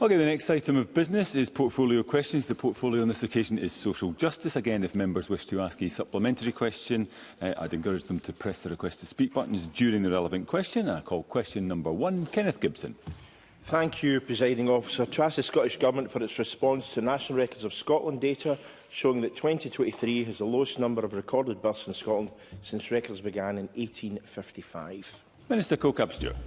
Okay, the next item of business is portfolio questions. The portfolio on this occasion is social justice. Again, if members wish to ask a supplementary question, I'd encourage them to press the request to speak buttons during the relevant question. I call question number 1, Kenneth Gibson. Thank you, Presiding Officer. To ask the Scottish Government for its response to National Records of Scotland data showing that 2023 has the lowest number of recorded births in Scotland since records began in 1855. Minister Colcap-Stewart.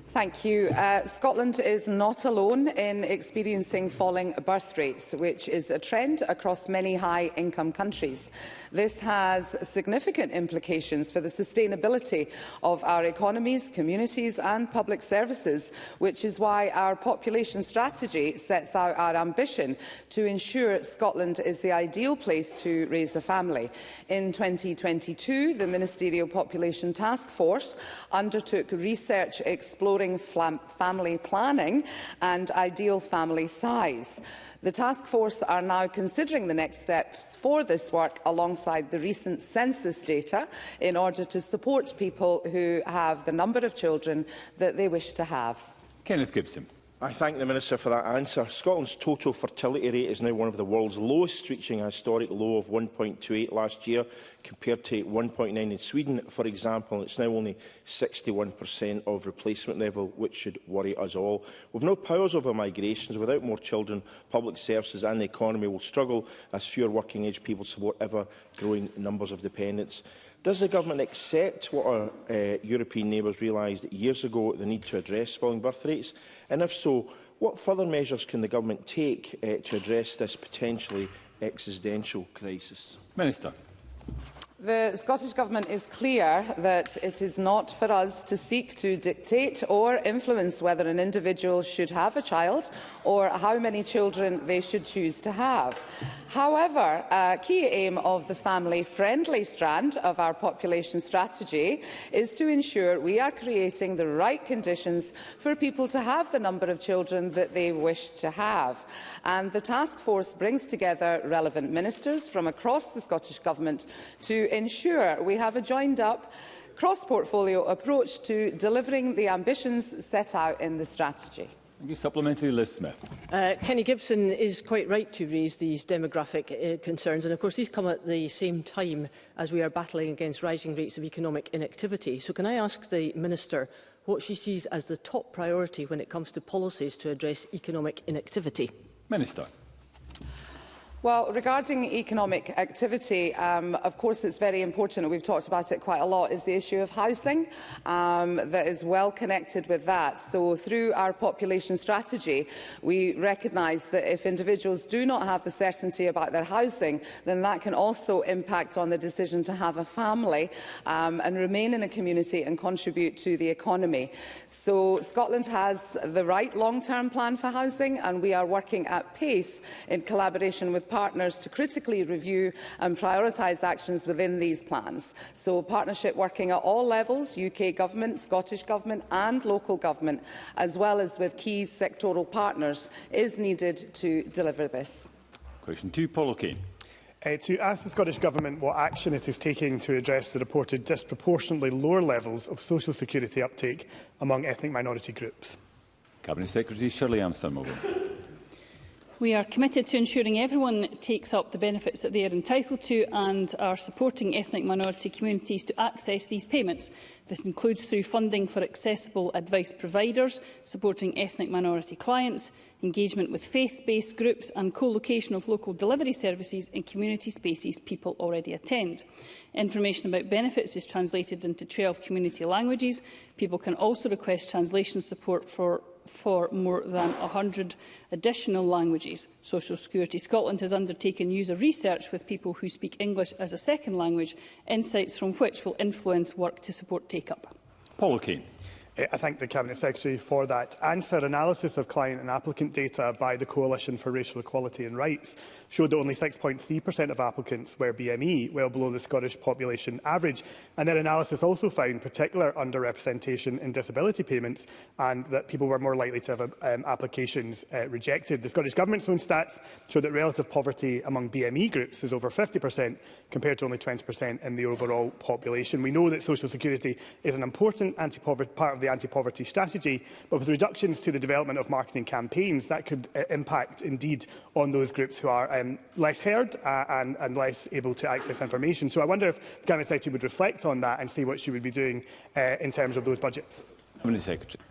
Thank you. Scotland is not alone in experiencing falling birth rates, which is a trend across many high-income countries. This has significant implications for the sustainability of our economies, communities and public services, which is why our population strategy sets out our ambition to ensure Scotland is the ideal place to raise a family. In 2022, the Ministerial Population Task Force undertook research exploring family planning and ideal family size. The task force are now considering the next steps for this work alongside the recent census data in order to support people who have the number of children that they wish to have. Kenneth Gibson. I thank the Minister for that answer. Scotland's total fertility rate is now one of the world's lowest, reaching a historic low of 1.28 last year, compared to 1.9 in Sweden, for example. It's now only 61% of replacement level, which should worry us all. With no powers over migrations, without more children, public services and the economy will struggle as fewer working-age people support ever-growing numbers of dependents. Does the Government accept what our European neighbours realised years ago, the need to address falling birth rates? And if so, what further measures can the Government take to address this potentially existential crisis? Minister. The Scottish Government is clear that it is not for us to seek to dictate or influence whether an individual should have a child or how many children they should choose to have. However, a key aim of the family-friendly strand of our population strategy is to ensure we are creating the right conditions for people to have the number of children that they wish to have. And the task force brings together relevant ministers from across the Scottish Government to ensure we have a joined-up, cross-portfolio approach to delivering the ambitions set out in the strategy. Thank you. Supplementary, Liz Smith. Kenny Gibson is quite right to raise these demographic concerns, and of course these come at the same time as we are battling against rising rates of economic inactivity. So can I ask the Minister what she sees as the top priority when it comes to policies to address economic inactivity? Minister. Well, regarding economic activity, of course it's very important, and we've talked about it quite a lot, is the issue of housing that is well connected with that. So through our population strategy, we recognise that if individuals do not have the certainty about their housing, then that can also impact on the decision to have a family and remain in a community and contribute to the economy. So Scotland has the right long-term plan for housing, and we are working at pace in collaboration with partners to critically review and prioritise actions within these plans. So partnership working at all levels, UK Government, Scottish Government and local government, as well as with key sectoral partners, is needed to deliver this. Question 2, Paul O'Kane. To ask the Scottish Government what action it is taking to address the reported disproportionately lower levels of social security uptake among ethnic minority groups. Cabinet Secretary Shirley Armstrong-Maldon. We are committed to ensuring everyone takes up the benefits that they are entitled to and are supporting ethnic minority communities to access these payments. This includes through funding for accessible advice providers, supporting ethnic minority clients, engagement with faith-based groups and co-location of local delivery services in community spaces people already attend. Information about benefits is translated into 12 community languages. People can also request translation support for more than 100 additional languages. Social Security Scotland has undertaken user research with people who speak English as a second language, insights from which will influence work to support take-up. Paul O'Kane. I thank the Cabinet Secretary for that answer. Analysis of client and applicant data by the Coalition for Racial Equality and Rights showed that only 6.3% of applicants were BME, well below the Scottish population average. And their analysis also found particular underrepresentation in disability payments and that people were more likely to have applications rejected. The Scottish Government's own stats show that relative poverty among BME groups is over 50% compared to only 20% in the overall population. We know that social security is an important anti-poverty part of the anti-poverty strategy, but with reductions to the development of marketing campaigns, that could impact indeed on those groups who are less heard and less able to access information. So I wonder if the Cabinet Secretary would reflect on that and see what she would be doing in terms of those budgets. Cabinet Secretary.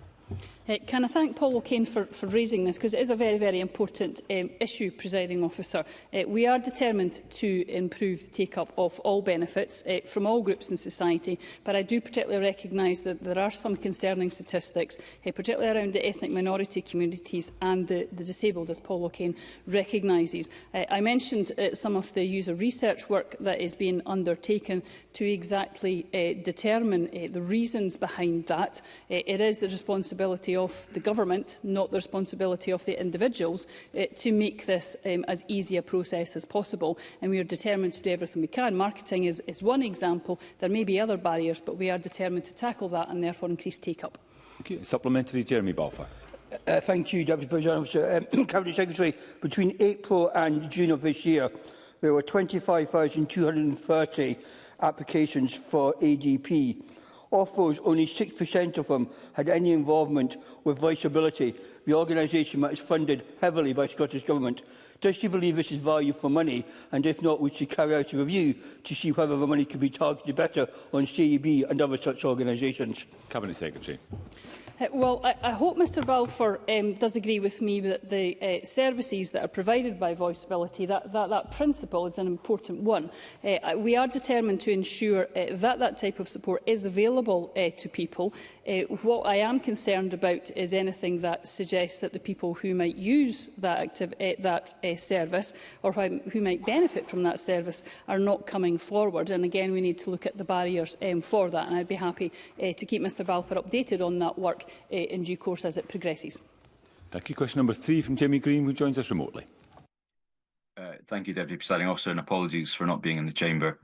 Can I thank Paul O'Kane for raising this, because it is a very, very important issue, Presiding Officer. We are determined to improve the take-up of all benefits from all groups in society, but I do particularly recognise that there are some concerning statistics, particularly around the ethnic minority communities and the disabled, as Paul O'Kane recognises. I mentioned some of the user research work that is being undertaken to exactly determine the reasons behind that. It is the responsibility of the government, not the responsibility of the individuals, to make this as easy a process as possible. And we are determined to do everything we can. Marketing is one example. There may be other barriers, but we are determined to tackle that and therefore increase take-up. Okay. Supplementary, Jeremy Balfour. Thank you, Deputy President. Cabinet Secretary, between April and June of this year, there were 25,230 applications for ADP. Of those, only 6% of them had any involvement with Voiceability, the organisation that is funded heavily by the Scottish Government. Does she believe this is value for money? And if not, would she carry out a review to see whether the money could be targeted better on CEB and other such organisations? Cabinet Secretary. Well, I hope Mr Balfour does agree with me that the services that are provided by Voiceability, that principle is an important one. We are determined to ensure that type of support is available to people. What I am concerned about is anything that suggests that the people who might use that service or who might benefit from that service are not coming forward. And again, we need to look at the barriers for that. And I'd be happy to keep Mr Balfour updated on that work in due course as it progresses. Thank you. Question number 3 from Jamie Green, who joins us remotely. Thank you, Deputy Presiding Officer, and apologies for not being in the chamber.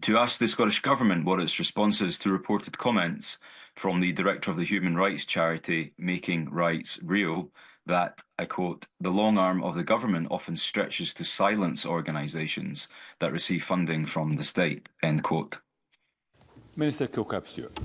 To ask the Scottish Government what its response is to reported comments from the Director of the Human Rights charity Making Rights Real that, I quote, "the long arm of the government often stretches to silence organisations that receive funding from the state," end quote. Minister Kilcap-Stewart.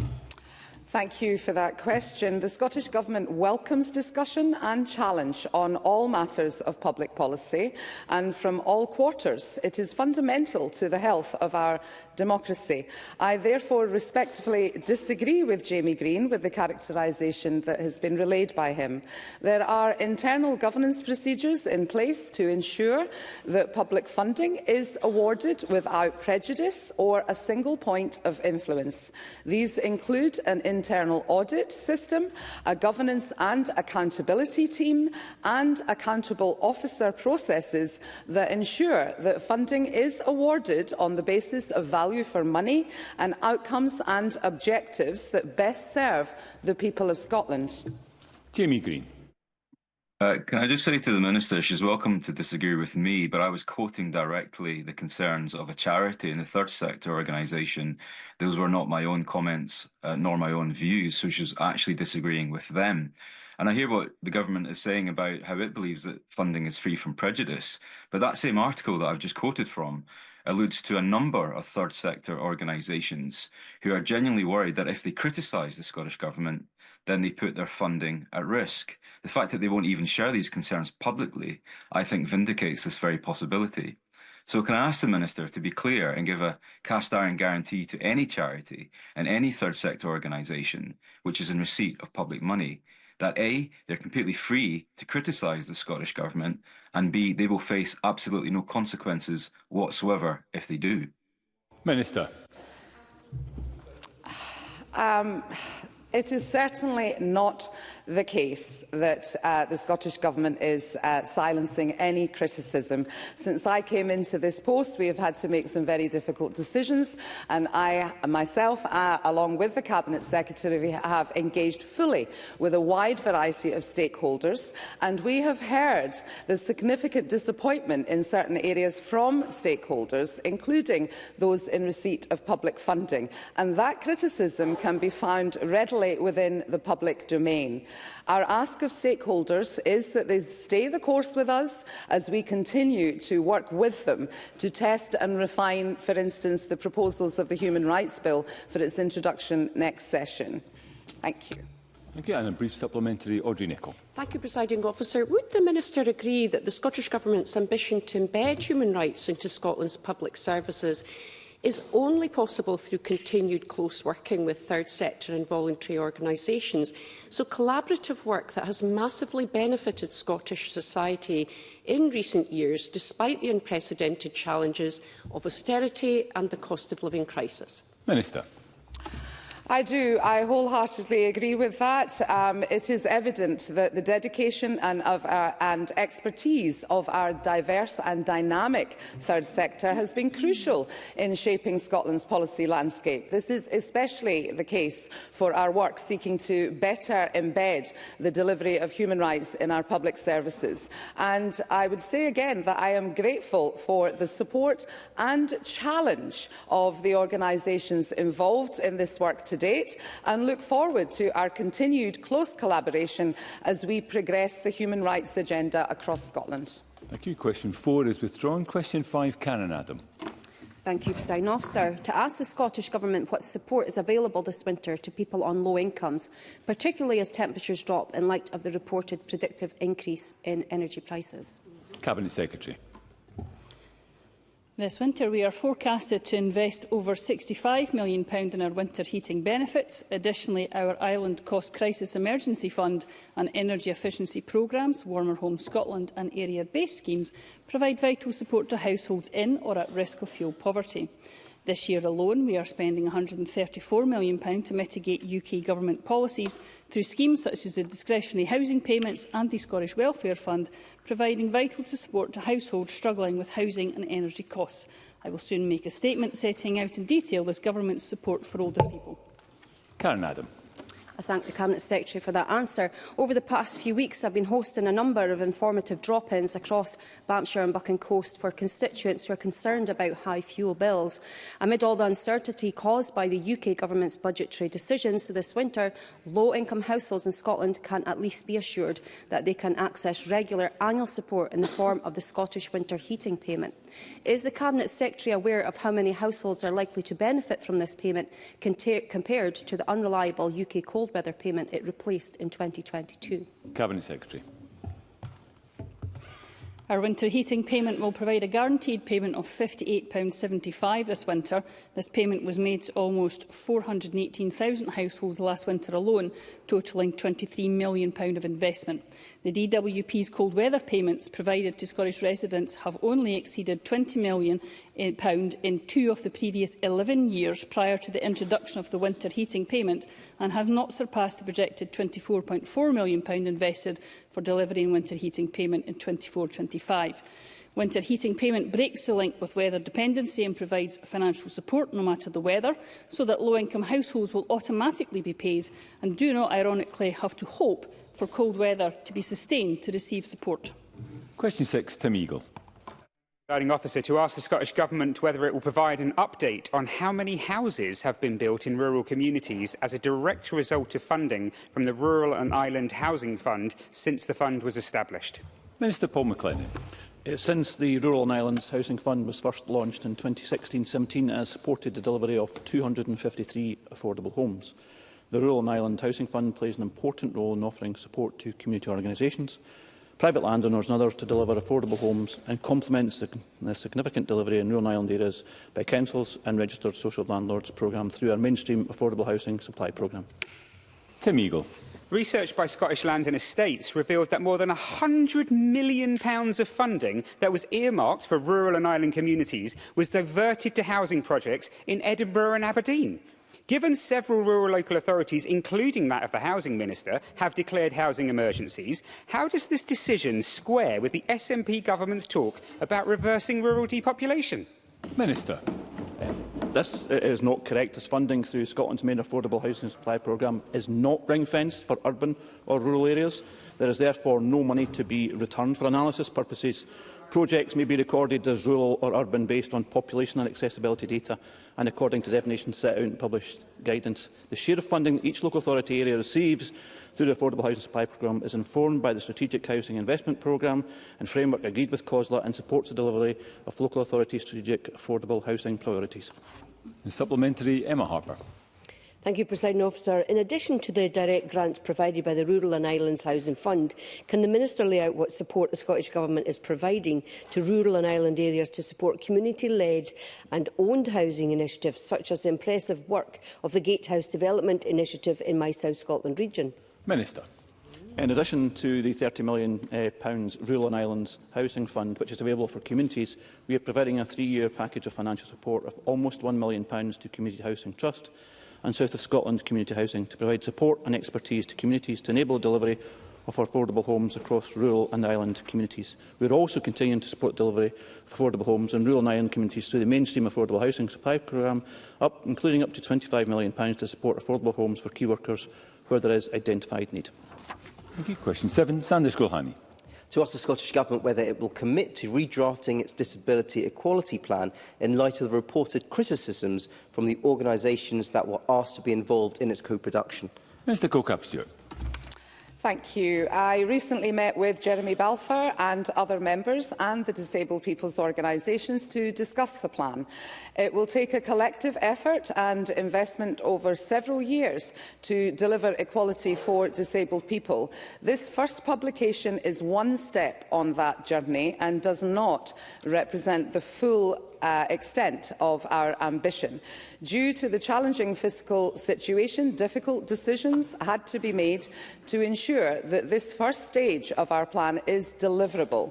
Thank you for that question. The Scottish Government welcomes discussion and challenge on all matters of public policy and from all quarters. It is fundamental to the health of our democracy. I therefore respectfully disagree with Jamie Green with the characterisation that has been relayed by him. There are internal governance procedures in place to ensure that public funding is awarded without prejudice or a single point of influence. These include an internal audit system, a governance and accountability team, and accountable officer processes that ensure that funding is awarded on the basis of value for money and outcomes and objectives that best serve the people of Scotland. Jamie Green. Can I just say to the Minister, she's welcome to disagree with me, but I was quoting directly the concerns of a charity in the third sector organisation. Those were not my own comments, nor my own views, so she's actually disagreeing with them. And I hear what the government is saying about how it believes that funding is free from prejudice, but that same article that I've just quoted from alludes to a number of third sector organisations who are genuinely worried that if they criticise the Scottish Government, then they put their funding at risk. The fact that they won't even share these concerns publicly, I think, vindicates this very possibility. So can I ask the Minister to be clear and give a cast-iron guarantee to any charity and any third sector organisation which is in receipt of public money that A, they're completely free to criticise the Scottish Government, and B, they will face absolutely no consequences whatsoever if they do? Minister. It is certainly not the case that the Scottish Government is silencing any criticism. Since I came into this post, we have had to make some very difficult decisions, and I myself, along with the Cabinet Secretary, have engaged fully with a wide variety of stakeholders, and we have heard the significant disappointment in certain areas from stakeholders, including those in receipt of public funding, and that criticism can be found readily within the public domain. Our ask of stakeholders is that they stay the course with us as we continue to work with them to test and refine, for instance, the proposals of the Human Rights Bill for its introduction next session. Thank you. Thank you. And a brief supplementary, Audrey Nicholl. Thank you, Presiding Officer. Would the Minister agree that the Scottish Government's ambition to embed human rights into Scotland's public services is only possible through continued close working with third sector and voluntary organisations? So collaborative work that has massively benefited Scottish society in recent years, despite the unprecedented challenges of austerity and the cost of living crisis. Minister. I do. I wholeheartedly agree with that. It is evident that the dedication and expertise of our diverse and dynamic third sector has been crucial in shaping Scotland's policy landscape. This is especially the case for our work seeking to better embed the delivery of human rights in our public services. And I would say again that I am grateful for the support and challenge of the organisations involved in this work to date, and look forward to our continued close collaboration as we progress the human rights agenda across Scotland. Thank you. Question 4 is withdrawn. Question 5, Karen Adam. Thank you, Presiding Officer. To ask the Scottish Government what support is available this winter to people on low incomes, particularly as temperatures drop in light of the reported predictive increase in energy prices. Cabinet Secretary. This winter, we are forecasted to invest over £65 million in our winter heating benefits. Additionally, our Island Cost Crisis Emergency Fund and energy efficiency programmes, Warmer Home Scotland and area-based schemes, provide vital support to households in or at risk of fuel poverty. This year alone, we are spending £134 million to mitigate UK Government policies through schemes such as the discretionary housing payments and the Scottish Welfare Fund, providing vital support to households struggling with housing and energy costs. I will soon make a statement setting out in detail this Government's support for older people. Karen Adam. I thank the Cabinet Secretary for that answer. Over the past few weeks, I've been hosting a number of informative drop-ins across Banffshire and Buchan Coast for constituents who are concerned about high fuel bills. Amid all the uncertainty caused by the UK Government's budgetary decisions this winter, low-income households in Scotland can at least be assured that they can access regular annual support in the form of the Scottish Winter Heating Payment. Is the Cabinet Secretary aware of how many households are likely to benefit from this payment compared to the unreliable UK cold weather payment it replaced in 2022? Cabinet Secretary. Our winter heating payment will provide a guaranteed payment of £58.75 this winter. This payment was made to almost 418,000 households last winter alone, totalling £23 million of investment. The DWP's cold weather payments provided to Scottish residents have only exceeded £20 million in 2 of the previous 11 years prior to the introduction of the winter heating payment, and has not surpassed the projected £24.4 million invested for delivering winter heating payment in 24-25. Winter heating payment breaks the link with weather dependency and provides financial support no matter the weather, so that low-income households will automatically be paid and do not, ironically, have to hope for cold weather to be sustained to receive support. Question 6, Tim Eagle. Presiding Officer, to ask the Scottish Government whether it will provide an update on how many houses have been built in rural communities as a direct result of funding from the Rural and Island Housing Fund since the fund was established. Minister Paul McLennan. Since the Rural and Islands Housing Fund was first launched in 2016-17, it has supported the delivery of 253 affordable homes. The Rural and Island Housing Fund plays an important role in offering support to community organisations, private landowners and others to deliver affordable homes, and complements the significant delivery in rural and island areas by councils and registered social landlords programme through our mainstream affordable housing supply programme. Tim Eagle. Research by Scottish Land and Estates revealed that more than £100 million of funding that was earmarked for rural and island communities was diverted to housing projects in Edinburgh and Aberdeen. Given several rural local authorities, including that of the Housing Minister, have declared housing emergencies, how does this decision square with the SNP government's talk about reversing rural depopulation? Minister. This is not correct, as funding through Scotland's main affordable housing supply programme is not ring-fenced for urban or rural areas. There is therefore no money to be returned for analysis purposes. Projects may be recorded as rural or urban based on population and accessibility data and according to definitions set out in published guidance. The share of funding each local authority area receives through the Affordable Housing Supply Programme is informed by the Strategic Housing Investment Programme and framework agreed with COSLA and supports the delivery of local authority strategic affordable housing priorities. And supplementary, Emma Harper. Thank you, Presiding Officer. In addition to the direct grants provided by the Rural and Islands Housing Fund, can the Minister lay out what support the Scottish Government is providing to rural and island areas to support community-led and owned housing initiatives, such as the impressive work of the Gatehouse Development Initiative in my South Scotland region? Minister. In addition to the £30 million Rural and Islands Housing Fund, which is available for communities, we are providing a 3-year package of financial support of almost £1 million to Community Housing Trust and South of Scotland Community Housing to provide support and expertise to communities to enable delivery of affordable homes across rural and island communities. We are also continuing to support delivery of affordable homes in rural and island communities through the mainstream affordable housing supply programme, including up to £25 million to support affordable homes for key workers where there is identified need. Thank you. Question 7, Sanders Gulhani. To ask the Scottish Government whether it will commit to redrafting its disability equality plan in light of the reported criticisms from the organisations that were asked to be involved in its co-production. Minister Colcap-Stewart. Thank you. I recently met with Jeremy Balfour and other members and the disabled people's organisations to discuss the plan. It will take a collective effort and investment over several years to deliver equality for disabled people. This first publication is one step on that journey and does not represent the full extent of our ambition. Due to the challenging fiscal situation, difficult decisions had to be made to ensure that this first stage of our plan is deliverable.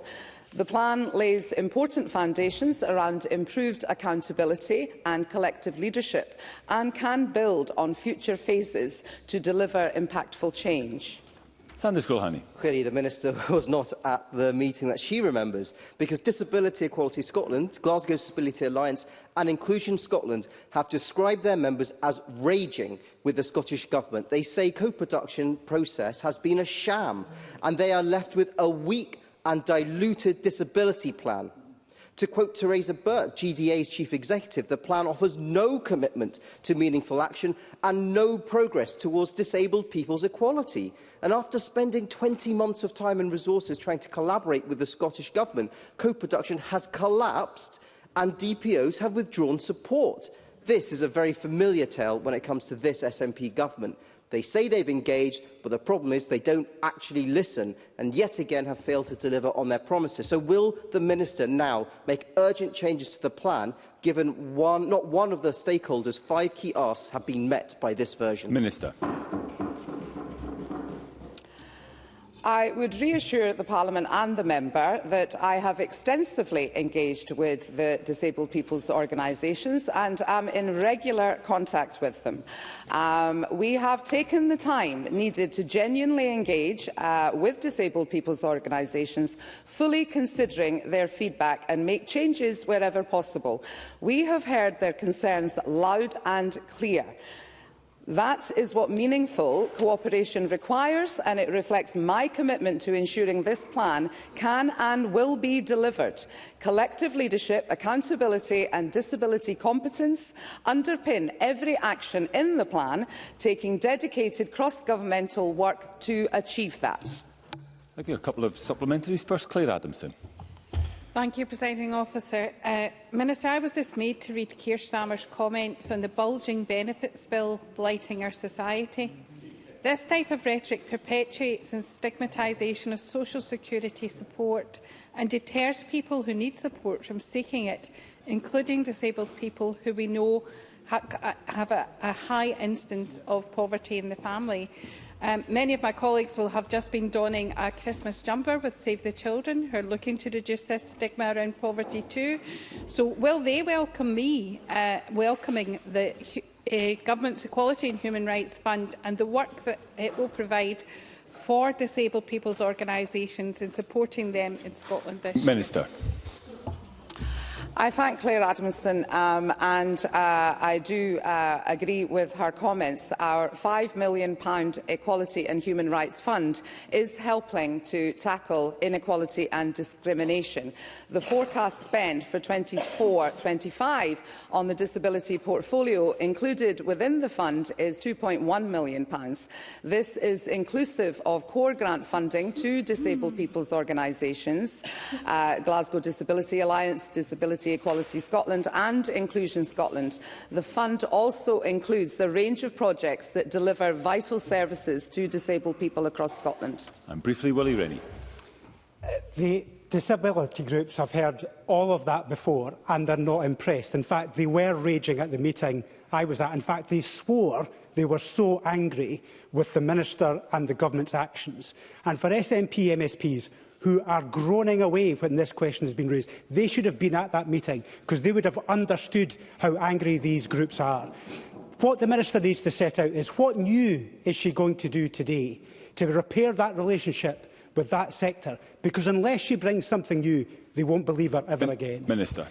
The plan lays important foundations around improved accountability and collective leadership and can build on future phases to deliver impactful change. Sanders Gulhani. Clearly, the Minister was not at the meeting that she remembers, because Disability Equality Scotland, Glasgow Disability Alliance and Inclusion Scotland have described their members as raging with the Scottish Government. They say co-production process has been a sham and they are left with a weak and diluted disability plan. To quote Theresa Burke, GDA's chief executive, the plan offers no commitment to meaningful action and no progress towards disabled people's equality. And after spending 20 months of time and resources trying to collaborate with the Scottish Government, co-production has collapsed and DPOs have withdrawn support. This is a very familiar tale when it comes to this SNP government. They say they've engaged, but the problem is they don't actually listen and yet again have failed to deliver on their promises. So will the Minister now make urgent changes to the plan, given not one of the stakeholders' 5 key asks have been met by this version? Minister. I would reassure the Parliament and the member that I have extensively engaged with the disabled people's organisations and am in regular contact with them. We have taken the time needed to genuinely engage with disabled people's organisations, fully considering their feedback and make changes wherever possible. We have heard their concerns loud and clear. That is what meaningful cooperation requires, and it reflects my commitment to ensuring this plan can and will be delivered. Collective leadership, accountability and disability competence underpin every action in the plan, taking dedicated cross-governmental work to achieve that. Thank you. A couple of supplementaries. First, Claire Adamson. Thank you, Presiding Officer. Minister, I was dismayed to read Keir Starmer's comments on the bulging benefits bill blighting our society. This type of rhetoric perpetuates and stigmatisation of social security support and deters people who need support from seeking it, including disabled people who we know have a high instance of poverty in the family. Many of my colleagues will have just been donning a Christmas jumper with Save the Children, who are looking to reduce this stigma around poverty too. So will they welcome me welcoming the Government's Equality and Human Rights Fund and the work that it will provide for disabled people's organisations in supporting them in Scotland this year? Minister. I thank Claire Adamson and I do agree with her comments. Our £5 million Equality and Human Rights Fund is helping to tackle inequality and discrimination. The forecast spend for 24-25 on the disability portfolio included within the fund is £2.1 million. This is inclusive of core grant funding to disabled people's organisations, Glasgow Disability Alliance, Disability Disability Equality Scotland and Inclusion Scotland. The fund also includes a range of projects that deliver vital services to disabled people across Scotland. And briefly, Willie Rennie. The disability groups have heard all of that before and they're not impressed. In fact, they were raging at the meeting I was at. In fact, they swore they were so angry with the Minister and the Government's actions. And for SNP MSPs who are groaning away when this question has been raised, they should have been at that meeting because they would have understood how angry these groups are. What the Minister needs to set out is what new is she going to do today to repair that relationship with that sector, because unless she brings something new, they won't believe her ever again. Minister.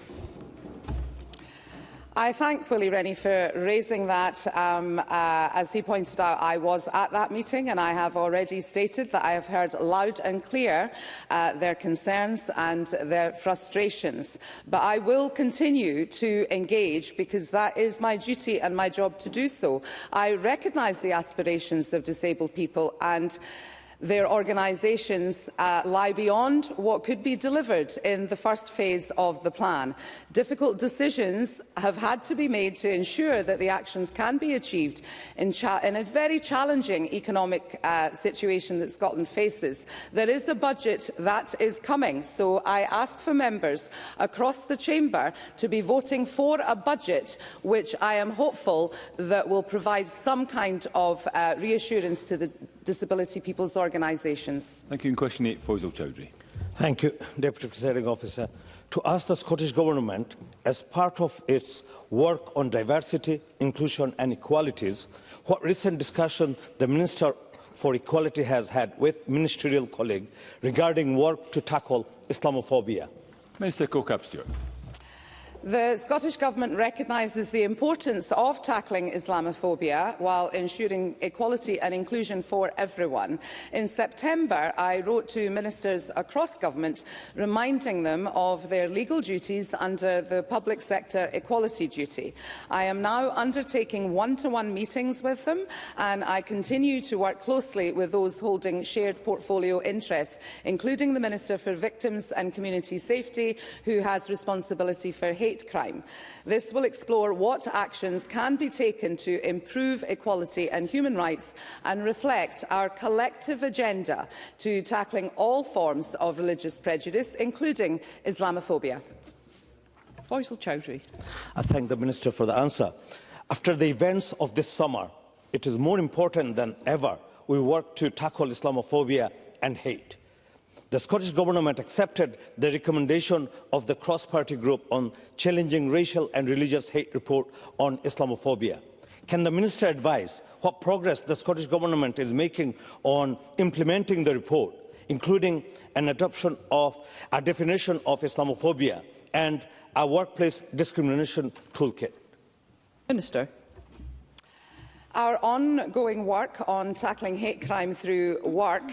I thank Willie Rennie for raising that. As he pointed out, I was at that meeting and I have already stated that I have heard loud and clear their concerns and their frustrations. But I will continue to engage because that is my duty and my job to do so. I recognise the aspirations of disabled people and their organisations lie beyond what could be delivered in the first phase of the plan. Difficult decisions have had to be made to ensure that the actions can be achieved in a very challenging economic situation that Scotland faces. There is a budget that is coming, so I ask for members across the chamber to be voting for a budget which I am hopeful that will provide some kind of reassurance to the disability people's organisations. Thank you. In question 8, Faisal Chowdhury. Thank you, Deputy Presiding Officer. To ask the Scottish Government, as part of its work on diversity, inclusion and equalities, what recent discussion the Minister for Equality has had with ministerial colleagues regarding work to tackle Islamophobia. Minister Colcap-Stewart. The Scottish Government recognises the importance of tackling Islamophobia while ensuring equality and inclusion for everyone. In September, I wrote to ministers across government reminding them of their legal duties under the Public Sector Equality Duty. I am now undertaking one-to-one meetings with them and I continue to work closely with those holding shared portfolio interests, including the Minister for Victims and Community Safety, who has responsibility for hate crime. This will explore what actions can be taken to improve equality and human rights and reflect our collective agenda to tackling all forms of religious prejudice, including Islamophobia. Faisal Chowdhury. I thank the Minister for the answer. After the events of this summer, it is more important than ever we work to tackle Islamophobia and hate. The Scottish Government accepted the recommendation of the cross-party group on challenging racial and religious hate report on Islamophobia. Can the Minister advise what progress the Scottish Government is making on implementing the report, including an adoption of a definition of Islamophobia and a workplace discrimination toolkit? Minister. Our ongoing work on tackling hate crime through work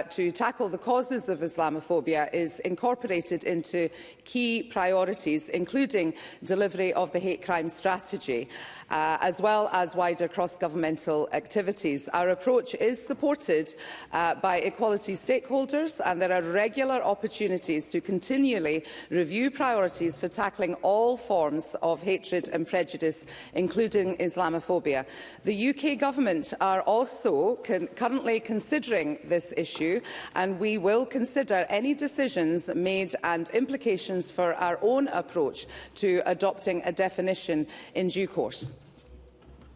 to tackle the causes of Islamophobia is incorporated into key priorities, including delivery of the hate crime strategy, as well as wider cross-governmental activities. Our approach is supported by equality stakeholders, and there are regular opportunities to continually review priorities for tackling all forms of hatred and prejudice, including Islamophobia. The UK Government are also currently considering this issue, and we will consider any decisions made and implications for our own approach to adopting a definition in due course.